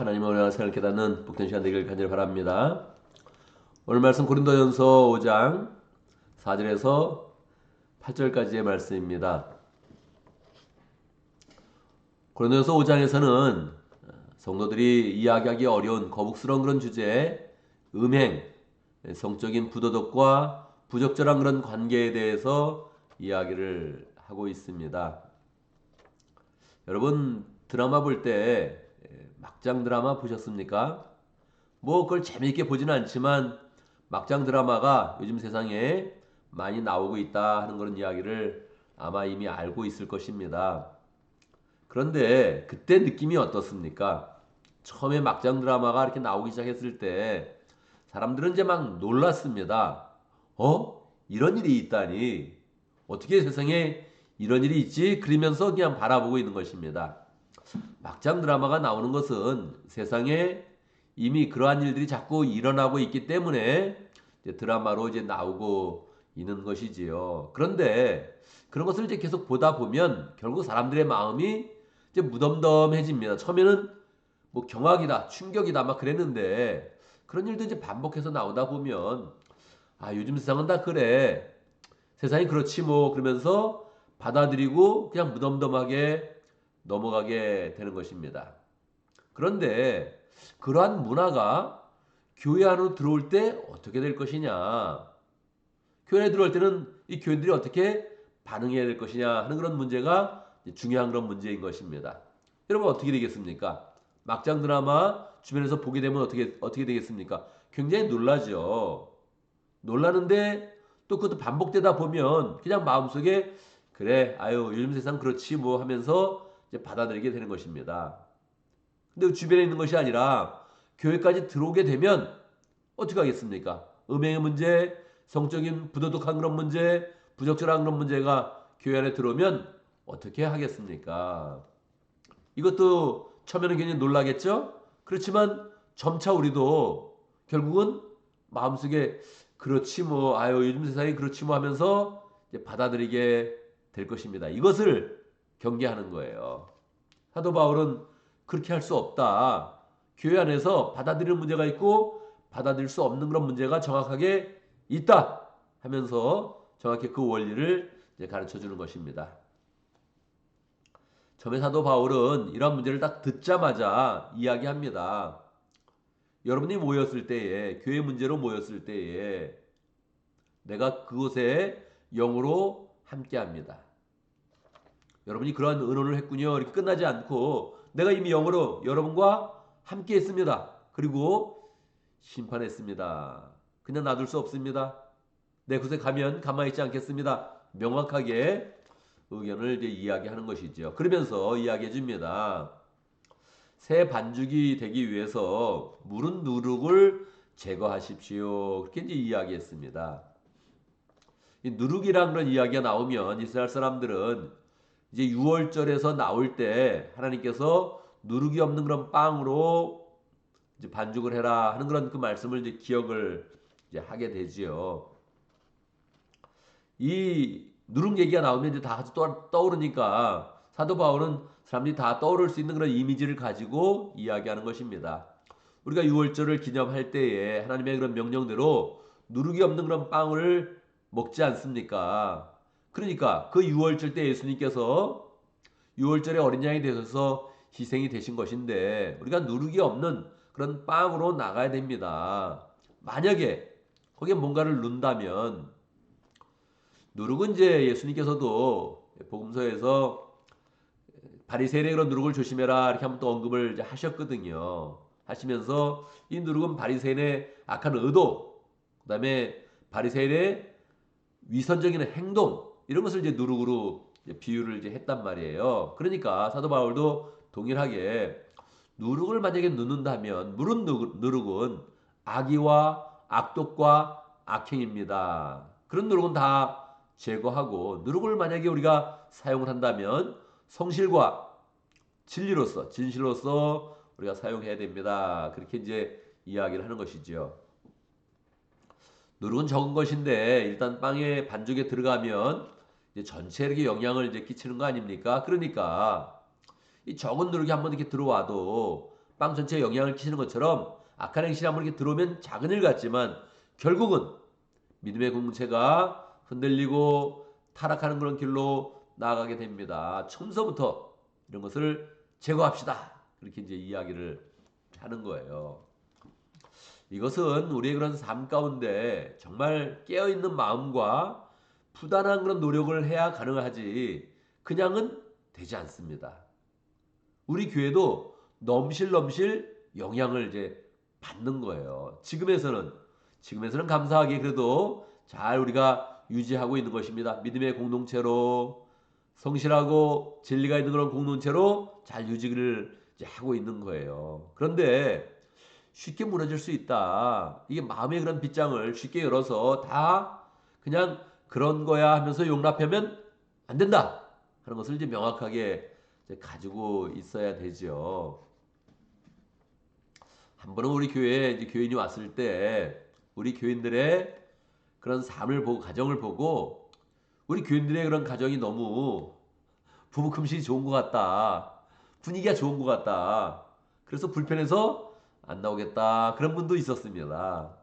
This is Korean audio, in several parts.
하나님의 은혜와 사랑을 깨닫는 복된 시간 되길 간절히 바랍니다. 오늘 말씀 고린도전서 5장 4절에서 8절까지의 말씀입니다. 고린도전서 5장에서는 성도들이 이야기하기 어려운 거북스러운 그런 주제, 음행, 성적인 부도덕과 부적절한 그런 관계에 대해서 이야기를 하고 있습니다. 여러분 드라마 볼 때 막장 드라마 보셨습니까? 뭐 그걸 재미있게 보지는 않지만 막장 드라마가 요즘 세상에 많이 나오고 있다 하는 그런 이야기를 아마 이미 알고 있을 것입니다. 그런데 그때 느낌이 어떻습니까? 처음에 막장 드라마가 이렇게 나오기 시작했을 때 사람들은 이제 막 놀랐습니다. 이런 일이 있다니. 어떻게 세상에 이런 일이 있지? 그러면서 그냥 바라보고 있는 것입니다. 막장 드라마가 나오는 것은 세상에 이미 그러한 일들이 자꾸 일어나고 있기 때문에 이제 드라마로 이제 나오고 있는 것이지요. 그런데 그런 것을 이제 계속 보다 보면 결국 사람들의 마음이 이제 무덤덤해집니다. 처음에는 뭐 경악이다, 충격이다 막 그랬는데 그런 일도 이제 반복해서 나오다 보면 요즘 세상은 다 그래. 세상이 그렇지 뭐 그러면서 받아들이고 그냥 무덤덤하게 넘어가게 되는 것입니다. 그런데 그러한 문화가 교회 안으로 들어올 때 어떻게 될 것이냐? 교회에 들어올 때는 이 교인들이 어떻게 반응해야 될 것이냐 하는 그런 문제가 중요한 그런 문제인 것입니다. 여러분 어떻게 되겠습니까? 막장 드라마 주변에서 보게 되면 어떻게 되겠습니까? 굉장히 놀라죠. 놀라는데 또 그것도 반복되다 보면 그냥 마음속에 그래 요즘 세상 그렇지 뭐 하면서 이제 받아들이게 되는 것입니다. 근데 주변에 있는 것이 아니라 교회까지 들어오게 되면 어떻게 하겠습니까? 음행의 문제, 성적인 부도덕한 그런 문제, 부적절한 그런 문제가 교회 안에 들어오면 어떻게 하겠습니까? 이것도 처음에는 굉장히 놀라겠죠? 그렇지만 점차 우리도 결국은 마음속에 그렇지 뭐 요즘 세상이 그렇지 뭐 하면서 이제 받아들이게 될 것입니다. 이것을 경계하는 거예요. 사도 바울은 그렇게 할 수 없다. 교회 안에서 받아들이는 문제가 있고 받아들일 수 없는 그런 문제가 정확하게 있다 하면서 정확히 그 원리를 이제 가르쳐 주는 것입니다. 처음에 사도 바울은 이런 문제를 딱 듣자마자 이야기합니다. 여러분이 모였을 때에 교회 문제로 모였을 때에 내가 그곳에 영으로 함께합니다. 여러분이 그러한 의논을 했군요. 이렇게 끝나지 않고 내가 이미 영으로 여러분과 함께 했습니다. 그리고 심판했습니다. 그냥 놔둘 수 없습니다. 내 곳에 가면 가만히 있지 않겠습니다. 명확하게 의견을 이제 이야기하는 것이죠. 그러면서 이야기해 줍니다. 새 반죽이 되기 위해서 무른 누룩을 제거하십시오. 그렇게 이제 이야기했습니다. 이 누룩이란 그런 이야기가 나오면 이스라엘 사람들은 이제 6월절에서 나올 때 하나님께서 누룩이 없는 그런 빵으로 이제 반죽을 해라 하는 그런 그 말씀을 이제 기억을 이제 하게 되지요. 이 누룩 얘기가 나오면 이제 다 같이 떠오르니까 사도 바울은 사람들이 다 떠오를 수 있는 그런 이미지를 가지고 이야기하는 것입니다. 우리가 6월절을 기념할 때에 하나님의 그런 명령대로 누룩이 없는 그런 빵을 먹지 않습니까? 그러니까 그 6월절 때 예수님께서 6월절에 어린 양이 되셔서 희생이 되신 것인데 우리가 누룩이 없는 그런 빵으로 나가야 됩니다. 만약에 거기에 뭔가를 넣는다면 누룩은 이제 예수님께서도 복음서에서 바리새인의 그런 누룩을 조심해라 이렇게 한번 또 언급을 이제 하셨거든요. 하시면서 이 누룩은 바리새인의 악한 의도, 그다음에 바리새인의 위선적인 행동 이런 것을 이제 누룩으로 이제 비유를 이제 했단 말이에요. 그러니까 사도 바울도 동일하게 누룩을 만약에 넣는다면 물은 누룩은 악의와 악독과 악행입니다. 그런 누룩은 다 제거하고 누룩을 만약에 우리가 사용을 한다면 성실과 진실로서 우리가 사용해야 됩니다. 그렇게 이제 이야기를 하는 것이죠. 누룩은 적은 것인데 일단 빵에 반죽에 들어가면 이제 전체에게 영향을 이제 끼치는 거 아닙니까? 그러니까 이 적은 누룩이 한번 이렇게 들어와도 빵 전체에 영향을 끼치는 것처럼 악한 행실이 한번 이렇게 들어오면 작은 일 같지만 결국은 믿음의 공동체가 흔들리고 타락하는 그런 길로 나아가게 됩니다. 처음서부터 이런 것을 제거합시다. 그렇게 이제 이야기를 하는 거예요. 이것은 우리의 그런 삶 가운데 정말 깨어있는 마음과 부단한 그런 노력을 해야 가능하지 그냥은 되지 않습니다. 우리 교회도 넘실넘실 영향을 이제 받는 거예요. 지금에서는 감사하게 그래도 잘 우리가 유지하고 있는 것입니다. 믿음의 공동체로 성실하고 진리가 있는 그런 공동체로 잘 유지를 이제 하고 있는 거예요. 그런데 쉽게 무너질 수 있다. 이게 마음의 그런 빗장을 쉽게 열어서 다 그냥 그런 거야 하면서 용납하면 안 된다 하는 것을 이제 명확하게 이제 가지고 있어야 되죠. 한 번은 우리 교회에 이제 교인이 왔을 때 우리 교인들의 그런 삶을 보고 가정을 보고 우리 교인들의 그런 가정이 너무 부부 금실이 좋은 것 같다. 분위기가 좋은 것 같다. 그래서 불편해서 안 나오겠다. 그런 분도 있었습니다.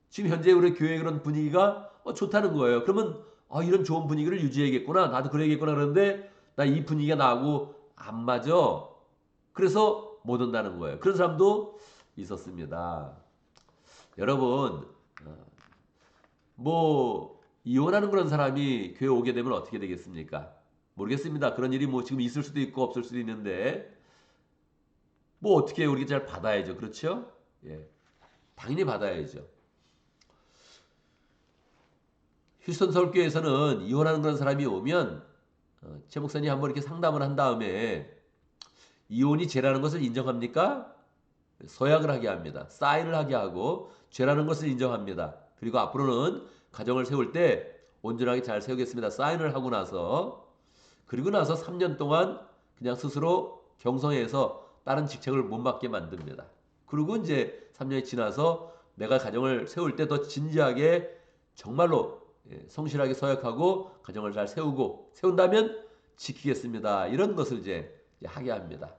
지금 현재 우리 교회 그런 분위기가 좋다는 거예요. 그러면 이런 좋은 분위기를 유지해야겠구나. 나도 그래야겠구나. 그러는데 나 이 분위기가 나하고 안 맞아. 그래서 못 온다는 거예요. 그런 사람도 있었습니다. 여러분, 뭐 이혼하는 그런 사람이 교회 오게 되면 어떻게 되겠습니까? 모르겠습니다. 그런 일이 뭐 지금 있을 수도 있고 없을 수도 있는데 뭐 어떻게 우리가 잘 받아야죠. 그렇죠? 예. 당연히 받아야죠. 휴스턴 서울교회에서는 이혼하는 그런 사람이 오면 최 목사님 한번 이렇게 상담을 한 다음에 이혼이 죄라는 것을 인정합니까? 서약을 하게 합니다. 사인을 하게 하고 죄라는 것을 인정합니다. 그리고 앞으로는 가정을 세울 때 온전하게 잘 세우겠습니다. 사인을 하고 나서 그리고 나서 3년 동안 그냥 스스로 경성해서 다른 직책을 못 맡게 만듭니다. 그리고 이제 3년이 지나서 내가 가정을 세울 때 더 진지하게 정말로 성실하게 서약하고 가정을 잘 세운다면 지키겠습니다. 이런 것을 이제 하게 합니다.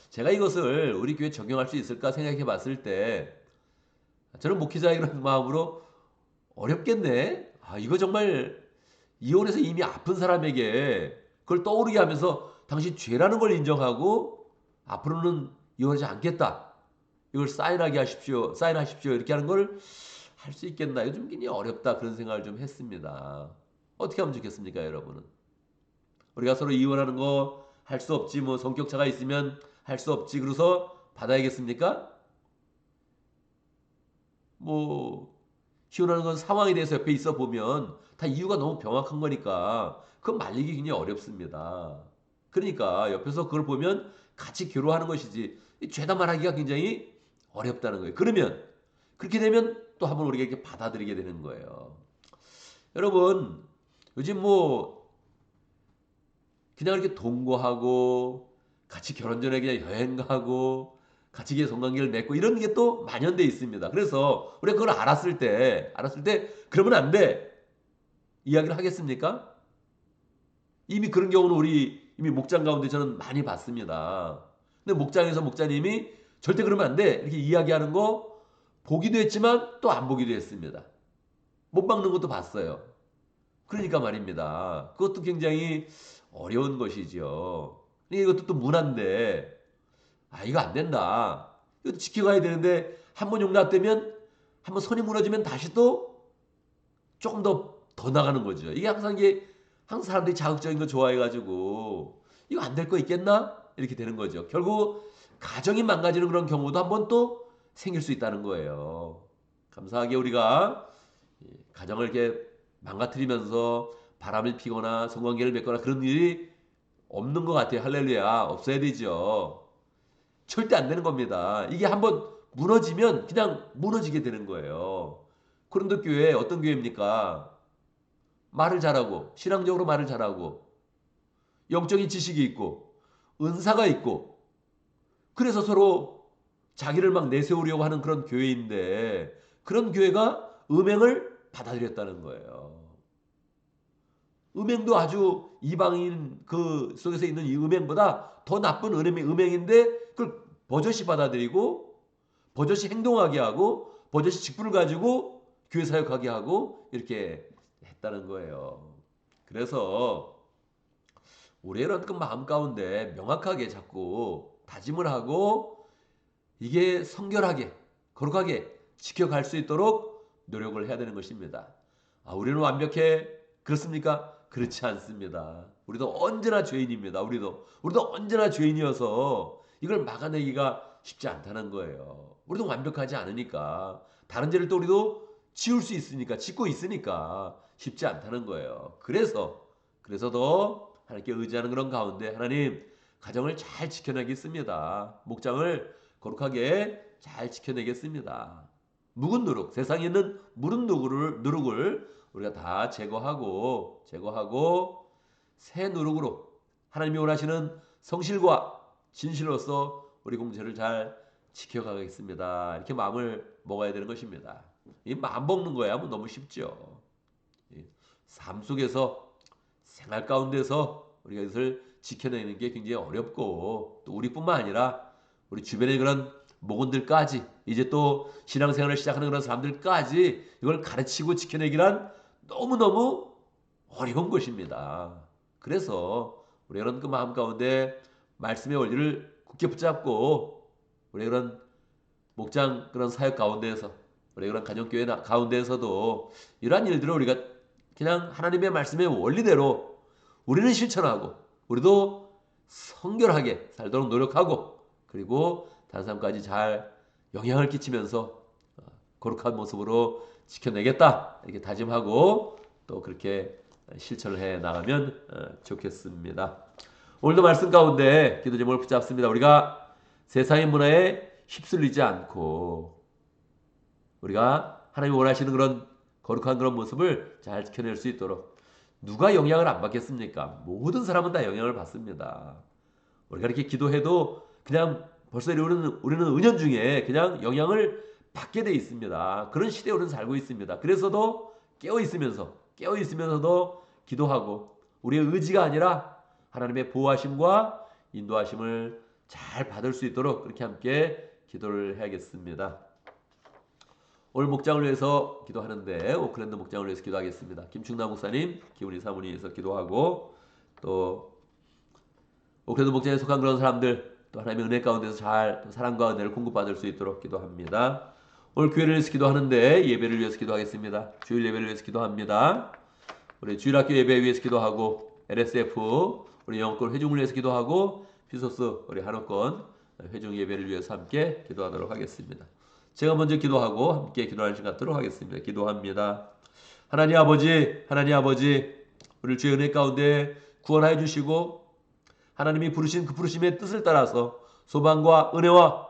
제가 이것을 우리 교회에 적용할 수 있을까 생각해 봤을 때 저는 목회자의 그런 마음으로 어렵겠네. 이거 정말 이혼해서 이미 아픈 사람에게 그걸 떠오르게 하면서 당신 죄라는 걸 인정하고 앞으로는 이혼하지 않겠다. 이걸 사인하십시오. 이렇게 하는 걸 할 수 있겠나. 이거 좀 굉장히 어렵다. 그런 생각을 좀 했습니다. 어떻게 하면 좋겠습니까, 여러분은? 우리가 서로 이혼하는 거 할 수 없지. 뭐 성격 차가 있으면 할 수 없지. 그래서 받아야겠습니까? 뭐 이혼하는 건 상황에 대해서 옆에 있어 보면 다 이유가 너무 명확한 거니까 그건 말리기 굉장히 어렵습니다. 그러니까 옆에서 그걸 보면 같이 교류하는 것이지 죄다 말하기가 굉장히 어렵다는 거예요. 그러면 그렇게 되면 또 한번 우리가 이렇게 받아들이게 되는 거예요. 여러분 요즘 뭐 그냥 이렇게 동거하고 같이 결혼 전에 그냥 여행 가고 같이 성관계를 맺고 이런 게 또 만연돼 있습니다. 그래서 우리가 그걸 알았을 때 그러면 안 돼. 이야기를 하겠습니까? 이미 그런 경우는 우리 이미 목장 가운데 저는 많이 봤습니다. 근데 목장에서 목자님이 절대 그러면 안 돼. 이렇게 이야기하는 거 보기도 했지만 또 안 보기도 했습니다. 못 막는 것도 봤어요. 그러니까 말입니다. 그것도 굉장히 어려운 것이죠. 이것도 또 문화인데 이거 안 된다. 이거 지켜가야 되는데 한 번 용납되면 한 번 선이 무너지면 다시 또 조금 더 나가는 거죠. 이게 항상 사람들이 자극적인 거 좋아해가지고 이거 안 될 거 있겠나? 이렇게 되는 거죠. 결국 가정이 망가지는 그런 경우도 한 번 또 생길 수 있다는 거예요. 감사하게 우리가 가정을 이렇게 망가뜨리면서 바람을 피거나 성관계를 맺거나 그런 일이 없는 것 같아요. 할렐루야. 없어야 되죠. 절대 안 되는 겁니다. 이게 한번 무너지면 그냥 무너지게 되는 거예요. 코린도 교회 어떤 교회입니까? 말을 잘하고 신앙적으로 말을 잘하고 영적인 지식이 있고 은사가 있고 그래서 서로 자기를 막 내세우려고 하는 그런 교회인데 그런 교회가 음행을 받아들였다는 거예요. 음행도 아주 이방인 그 속에서 있는 이 음행보다 더 나쁜 음행인데 그걸 버젓이 받아들이고 버젓이 행동하게 하고 버젓이 직분을 가지고 교회 사역하게 하고 이렇게 했다는 거예요. 그래서 우리의 이런 그 마음 가운데 명확하게 자꾸 다짐을 하고 이게 성결하게 거룩하게 지켜갈 수 있도록 노력을 해야 되는 것입니다. 우리는 완벽해? 그렇습니까? 그렇지 않습니다. 우리도 언제나 죄인입니다. 우리도 언제나 죄인이어서 이걸 막아내기가 쉽지 않다는 거예요. 우리도 완벽하지 않으니까 다른 죄를 또 우리도 지울 수 있으니까 짓고 있으니까 쉽지 않다는 거예요. 그래서 더 하나님께 의지하는 그런 가운데 하나님 가정을 잘 지켜내겠습니다. 목장을 거룩하게 잘 지켜내겠습니다. 묵은 누룩, 세상에 있는 무른 누룩을 우리가 다 제거하고 새 누룩으로 하나님이 원하시는 성실과 진실로서 우리 공체를 잘 지켜가겠습니다. 이렇게 마음을 먹어야 되는 것입니다. 이 마음 먹는 거야 뭐 너무 쉽죠. 삶 속에서 생활 가운데서 우리가 이것을 지켜내는 게 굉장히 어렵고 또 우리뿐만 아니라 우리 주변의 그런 목원들까지 이제 또 신앙생활을 시작하는 그런 사람들까지 이걸 가르치고 지켜내기란 너무너무 어려운 것입니다. 그래서 우리 이런 그 마음 가운데 말씀의 원리를 굳게 붙잡고 우리 그런 목장 그런 사역 가운데에서 우리 그런 가정교회 가운데에서도 이러한 일들을 우리가 그냥 하나님의 말씀의 원리대로 우리는 실천하고 우리도 성결하게 살도록 노력하고 그리고 다른 사람까지 잘 영향을 끼치면서 거룩한 모습으로 지켜내겠다 이렇게 다짐하고 또 그렇게 실천을 해 나가면 좋겠습니다. 오늘도 말씀 가운데 기도 제목을 붙잡습니다. 우리가 세상의 문화에 휩쓸리지 않고 우리가 하나님이 원하시는 그런 거룩한 그런 모습을 잘 지켜낼 수 있도록 누가 영향을 안 받겠습니까? 모든 사람은 다 영향을 받습니다. 우리가 이렇게 기도해도 그냥 벌써 우리는 은연중에 그냥 영향을 받게 돼 있습니다. 그런 시대에 우리는 살고 있습니다. 그래서도 깨어 있으면서도 기도하고 우리의 의지가 아니라 하나님의 보호하심과 인도하심을 잘 받을 수 있도록 그렇게 함께 기도를 해야겠습니다. 오늘 목장을 위해서 기도하는데 오클랜드 목장을 위해서 기도하겠습니다. 김충남 목사님, 기훈이 사모님 위해서 기도하고 또 오클랜드 목장에 속한 그런 사람들 또 하나님의 은혜 가운데서 잘 사랑과 은혜를 공급받을 수 있도록 기도합니다. 오늘 교회를 위해서 기도하는데 예배를 위해서 기도하겠습니다. 주일 예배를 위해서 기도합니다. 우리 주일학교 예배 위해서 기도하고 LSF 우리 영권 회중을 위해서 기도하고 피소스 우리 한옥권 회중 예배를 위해서 함께 기도하도록 하겠습니다. 제가 먼저 기도하고 함께 기도하는 시간 갖도록 하겠습니다. 기도합니다. 하나님 아버지 우리를 주의 은혜 가운데 구원하여 주시고 하나님이 부르신 그 부르심의 뜻을 따라서 소망과 은혜와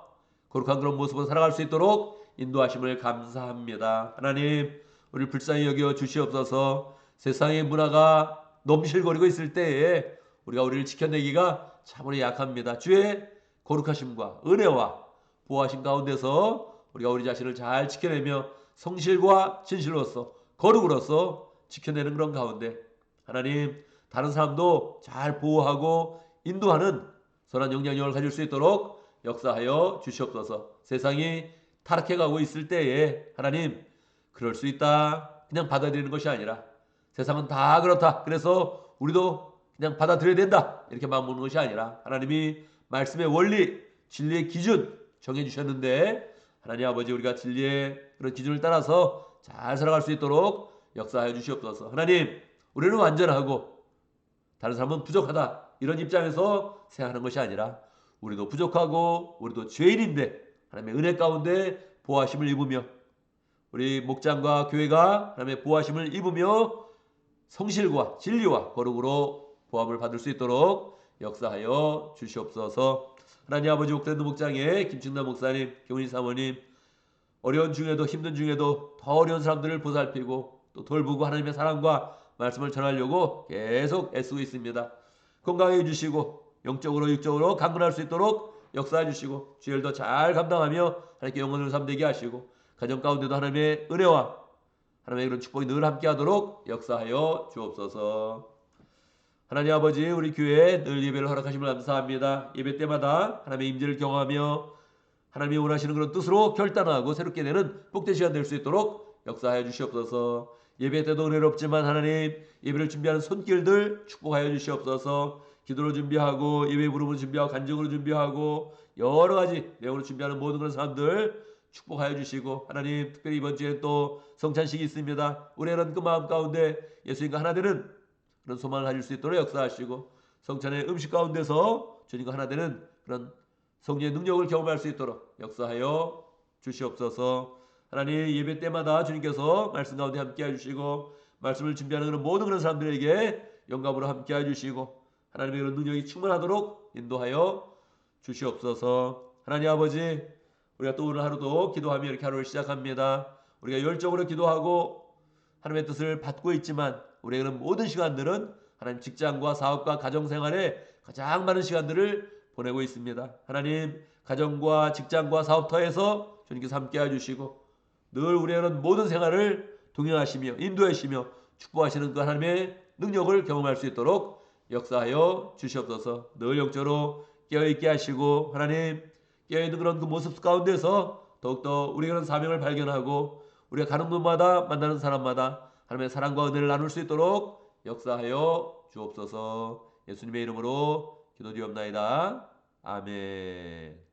거룩한 그런 모습으로 살아갈 수 있도록 인도하심을 감사합니다. 하나님 우리를 불쌍히 여겨 주시옵소서. 세상의 문화가 넘실거리고 있을 때에 우리를 지켜내기가 참으로 약합니다. 주의 거룩하심과 은혜와 보호하심 가운데서 우리가 우리 자신을 잘 지켜내며 성실과 진실로서 거룩으로서 지켜내는 그런 가운데 하나님 다른 사람도 잘 보호하고 인도하는 선한 영향력을 가질 수 있도록 역사하여 주시옵소서. 세상이 타락해가고 있을 때에 하나님 그럴 수 있다 그냥 받아들이는 것이 아니라 세상은 다 그렇다 그래서 우리도 그냥 받아들여야 된다 이렇게 마음먹는 것이 아니라 하나님이 말씀의 원리 진리의 기준 정해주셨는데 하나님 아버지 우리가 진리의 그런 기준을 따라서 잘 살아갈 수 있도록 역사하여 주시옵소서. 하나님 우리는 완전하고 다른 사람은 부족하다 이런 입장에서 생각하는 것이 아니라 우리도 부족하고 우리도 죄인인데 하나님의 은혜 가운데 보호하심을 입으며 우리 목장과 교회가 하나님의 보호하심을 입으며 성실과 진리와 거룩으로 보함을 받을 수 있도록 역사하여 주시옵소서. 하나님 아버지 오클랜드 목장에 김충남 목사님, 경훈이 사모님 어려운 중에도 힘든 중에도 더 어려운 사람들을 보살피고 또 돌보고 하나님의 사랑과 말씀을 전하려고 계속 애쓰고 있습니다. 건강해 주시고 영적으로 육적으로 강건할 수 있도록 역사해 주시고 주일도 잘 감당하며 하나님께 영혼을 삼되게 하시고 가정 가운데도 하나님의 은혜와 하나님의 그런 축복이 늘 함께하도록 역사하여 주옵소서. 하나님 아버지, 우리 교회에 늘 예배를 허락하심을 감사합니다. 예배 때마다 하나님의 임재를 경험하며 하나님이 원하시는 그런 뜻으로 결단하고 새롭게 되는 복된 시간 될 수 있도록 역사하여 주시옵소서. 예배 때도 은혜롭지만 하나님, 예배를 준비하는 손길들 축복하여 주시옵소서. 기도로 준비하고 예배 부름으로 준비하고 간증으로 준비하고 여러 가지 내용으로 준비하는 모든 그런 사람들 축복하여 주시고, 하나님 특별히 이번 주에 또 성찬식이 있습니다. 우리는 그 마음 가운데 예수님과 하나 되는 그런 소망을 가질 수 있도록 역사하시고, 성찬의 음식 가운데서 주님과 하나 되는 그런 성령의 능력을 경험할 수 있도록 역사하여 주시옵소서. 하나님, 예배 때마다 주님께서 말씀 가운데 함께 해주시고 말씀을 준비하는 그런 모든 그런 사람들에게 영감으로 함께 해주시고 하나님의 그런 능력이 충만하도록 인도하여 주시옵소서. 하나님 아버지, 우리가 또 오늘 하루도 기도하며 이렇게 하루를 시작합니다. 우리가 열정으로 기도하고 하나님의 뜻을 받고 있지만 우리의 그런 모든 시간들은 하나님 직장과 사업과 가정생활에 가장 많은 시간들을 보내고 있습니다. 하나님, 가정과 직장과 사업터에서 주님께서 함께 해주시고 늘 우리의 모든 생활을 동행하시며 인도하시며 축복하시는 그 하나님의 능력을 경험할 수 있도록 역사하여 주시옵소서. 늘 영적으로 깨어있게 하시고 하나님, 깨어있는 그런 그 모습 가운데서 더욱더 우리의 그런 사명을 발견하고 우리가 가는 곳마다 만나는 사람마다 하나님의 사랑과 은혜를 나눌 수 있도록 역사하여 주옵소서. 예수님의 이름으로 기도드리옵나이다. 아멘.